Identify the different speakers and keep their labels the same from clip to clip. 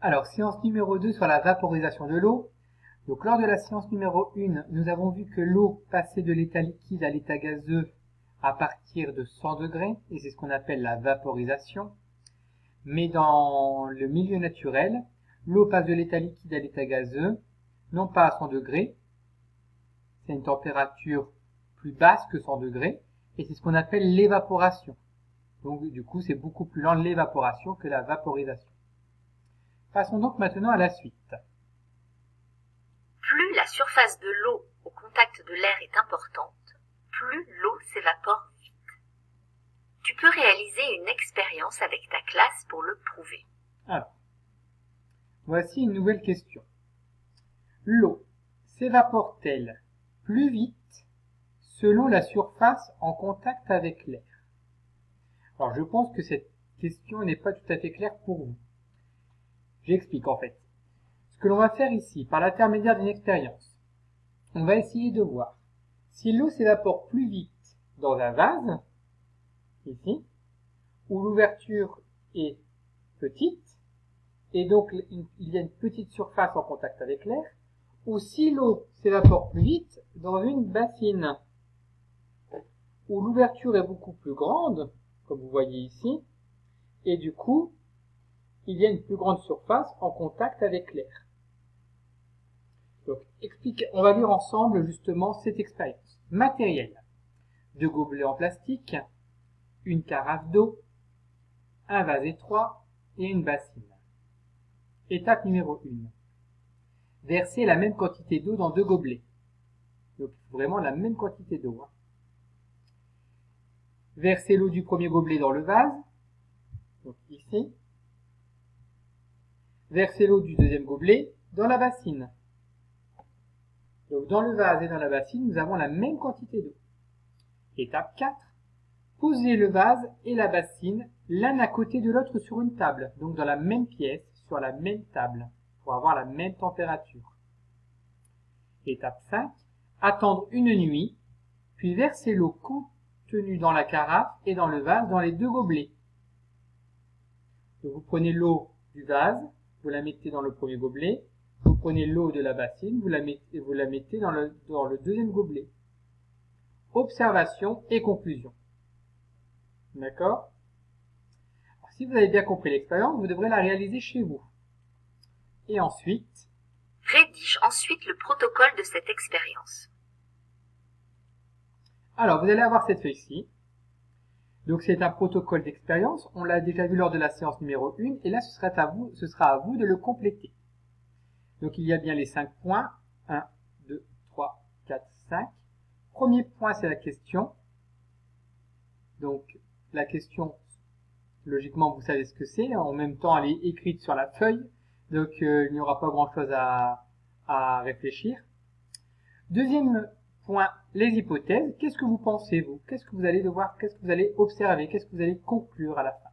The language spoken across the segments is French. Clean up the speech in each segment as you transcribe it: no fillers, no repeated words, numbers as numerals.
Speaker 1: Alors, séance numéro 2 sur la vaporisation de l'eau. Donc, lors de la séance numéro 1, nous avons vu que l'eau passait de l'état liquide à l'état gazeux à partir de 100 degrés, et c'est ce qu'on appelle la vaporisation. Mais dans le milieu naturel, l'eau passe de l'état liquide à l'état gazeux, non pas à 100 degrés, c'est une température plus basse que 100 degrés, et c'est ce qu'on appelle l'évaporation. Donc, du coup, c'est beaucoup plus lent l'évaporation que la vaporisation. Passons donc maintenant à la suite.
Speaker 2: Plus la surface de l'eau au contact de l'air est importante, plus l'eau s'évapore vite. Tu peux réaliser une expérience avec ta classe pour le prouver.
Speaker 1: Alors, voici une nouvelle question. L'eau s'évapore-t-elle plus vite selon la surface en contact avec l'air? Alors, je pense que cette question n'est pas tout à fait claire pour vous. J'explique en fait. Ce que l'on va faire ici, par l'intermédiaire d'une expérience, on va essayer de voir si l'eau s'évapore plus vite dans un vase, ici, où l'ouverture est petite, et donc il y a une petite surface en contact avec l'air, ou si l'eau s'évapore plus vite dans une bassine, où l'ouverture est beaucoup plus grande, comme vous voyez ici, et du coup, il y a une plus grande surface en contact avec l'air. Donc, on va lire ensemble justement cette expérience. Matériel. 2 gobelets en plastique, une carafe d'eau, un vase étroit et une bassine. Étape numéro 1. Verser la même quantité d'eau dans 2 gobelets. Donc, vraiment la même quantité d'eau. Verser l'eau du premier gobelet dans le vase, donc ici. Verser l'eau du deuxième gobelet dans la bassine. Donc dans le vase et dans la bassine, nous avons la même quantité d'eau. Étape 4. Poser le vase et la bassine l'un à côté de l'autre sur une table, donc dans la même pièce, sur la même table, pour avoir la même température. Étape 5. Attendre une nuit, puis verser l'eau contenue dans la carafe et dans le vase dans les 2 gobelets. Donc vous prenez l'eau du vase, vous la mettez dans le premier gobelet, vous prenez l'eau de la bassine, vous la mettez dans le deuxième gobelet. Observation et conclusion. D'accord? Si vous avez bien compris l'expérience, vous devrez la réaliser chez vous. Et ensuite,
Speaker 2: rédige ensuite le protocole de cette expérience.
Speaker 1: Alors, vous allez avoir cette feuille-ci. Donc, c'est un protocole d'expérience. On l'a déjà vu lors de la séance numéro 1. Et là, ce sera à vous de le compléter. Donc, il y a bien les 5 points. 1, 2, 3, 4, 5. Premier point, c'est la question. Donc, la question, logiquement, vous savez ce que c'est. En même temps, elle est écrite sur la feuille. Donc, il n'y aura pas grand-chose à réfléchir. Deuxième point, les hypothèses. Qu'est-ce que vous pensez, vous? Qu'est-ce que vous allez devoir, qu'est-ce que vous allez observer? Qu'est-ce que vous allez conclure à la fin?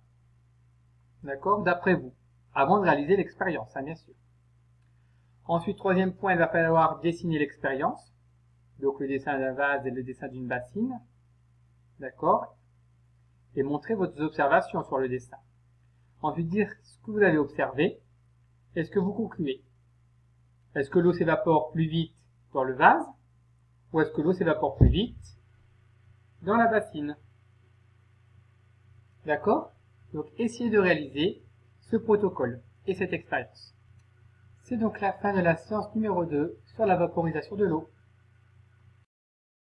Speaker 1: D'accord? D'après vous. Avant de réaliser l'expérience, hein, bien sûr. Ensuite, troisième point, il va falloir dessiner l'expérience. Donc, le dessin d'un vase et le dessin d'une bassine. D'accord? Et montrer vos observations sur le dessin. Ensuite, dire ce que vous avez observé. Est-ce que vous concluez? Est-ce que l'eau s'évapore plus vite dans le vase? Ou est-ce que l'eau s'évapore plus vite dans la bassine? D'accord? Donc, essayez de réaliser ce protocole et cette expérience. C'est donc la fin de la séance numéro 2 sur la vaporisation de l'eau.